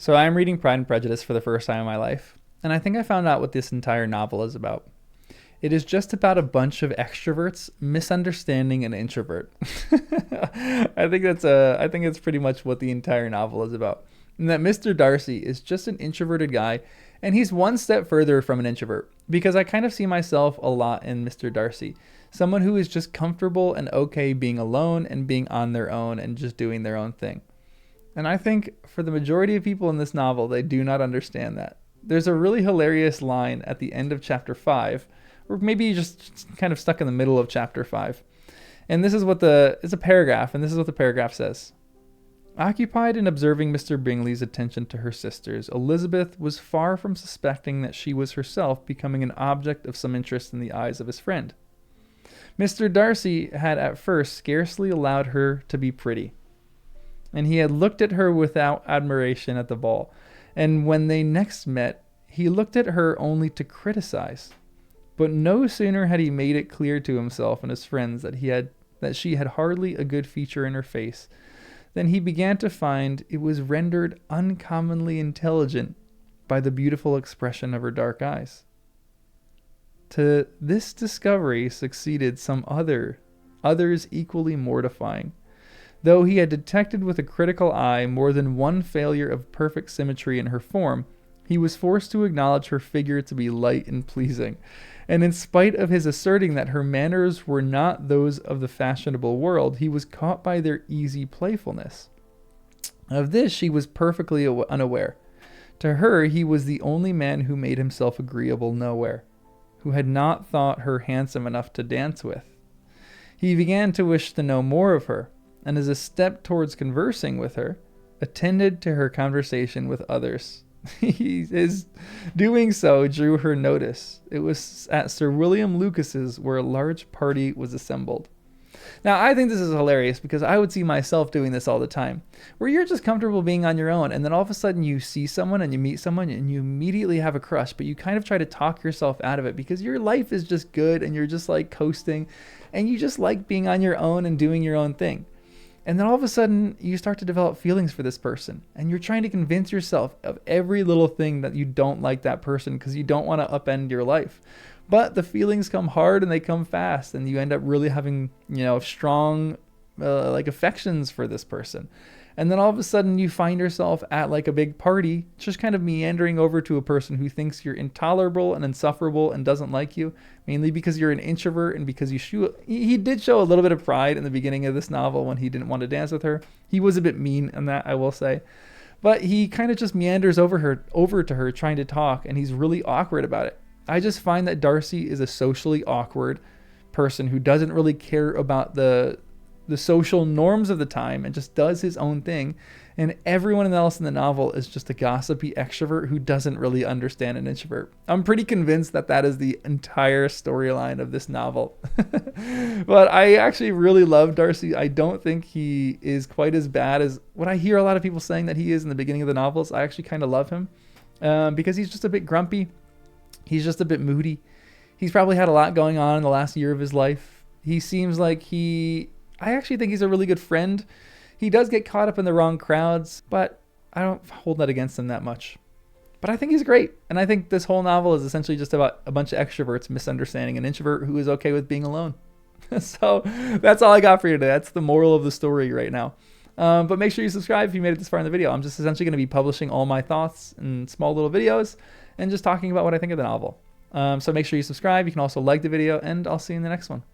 So I'm reading Pride and Prejudice for the first time in my life, and I think I found out what this entire novel is about. It is just about a bunch of extroverts misunderstanding an introvert. I think that's pretty much what the entire novel is about. And that Mr. Darcy is just an introverted guy, and he's one step further from an introvert because I kind of see myself a lot in Mr. Darcy. Someone who is just comfortable and okay being alone and being on their own and just doing their own thing. And I think for the majority of people in this novel, they do not understand that. There's a really hilarious line at the end of chapter 5, or maybe just kind of stuck in the middle of chapter 5. And this is what it's a paragraph, and this is what the paragraph says. Occupied in observing Mr. Bingley's attention to her sisters, Elizabeth was far from suspecting that she was herself becoming an object of some interest in the eyes of his friend. Mr. Darcy had at first scarcely allowed her to be pretty, and he had looked at her without admiration at the ball, and when they next met, he looked at her only to criticize. But no sooner had he made it clear to himself and his friends that she had hardly a good feature in her face, than he began to find it was rendered uncommonly intelligent by the beautiful expression of her dark eyes. To this discovery succeeded some others equally mortifying. Though he had detected with a critical eye more than one failure of perfect symmetry in her form, he was forced to acknowledge her figure to be light and pleasing. And in spite of his asserting that her manners were not those of the fashionable world, he was caught by their easy playfulness. Of this she was perfectly unaware. To her he was the only man who made himself agreeable nowhere, who had not thought her handsome enough to dance with. He began to wish to know more of her, and as a step towards conversing with her, attended to her conversation with others. His doing so drew her notice. It was at Sir William Lucas's, where a large party was assembled. Now, I think this is hilarious because I would see myself doing this all the time, where you're just comfortable being on your own, and then all of a sudden you see someone and you meet someone and you immediately have a crush, but you kind of try to talk yourself out of it because your life is just good and you're just like coasting and you just like being on your own and doing your own thing. And then all of a sudden, you start to develop feelings for this person. And you're trying to convince yourself of every little thing that you don't like that person because you don't want to upend your life. But the feelings come hard and they come fast. And you end up really having, strong affections for this person. And then all of a sudden, you find yourself at like a big party, just kind of meandering over to a person who thinks you're intolerable and insufferable and doesn't like you, mainly because you're an introvert and because he did show a little bit of pride in the beginning of this novel when he didn't want to dance with her. He was a bit mean in that, I will say. But he kind of just meanders over to her trying to talk, and he's really awkward about it. I just find that Darcy is a socially awkward person who doesn't really care about the social norms of the time and just does his own thing. And everyone else in the novel is just a gossipy extrovert who doesn't really understand an introvert. I'm pretty convinced that that is the entire storyline of this novel. But I actually really love Darcy. I don't think he is quite as bad as what I hear a lot of people saying that he is in the beginning of the novels. I actually kind of love him because he's just a bit grumpy. He's just a bit moody. He's probably had a lot going on in the last year of his life. He seems like I actually think he's a really good friend. He does get caught up in the wrong crowds, but I don't hold that against him that much. But I think he's great. And I think this whole novel is essentially just about a bunch of extroverts misunderstanding an introvert who is okay with being alone. So that's all I got for you today. That's the moral of the story right now. But make sure you subscribe if you made it this far in the video. I'm just essentially going to be publishing all my thoughts in small little videos and just talking about what I think of the novel. So make sure you subscribe. You can also like the video, and I'll see you in the next one.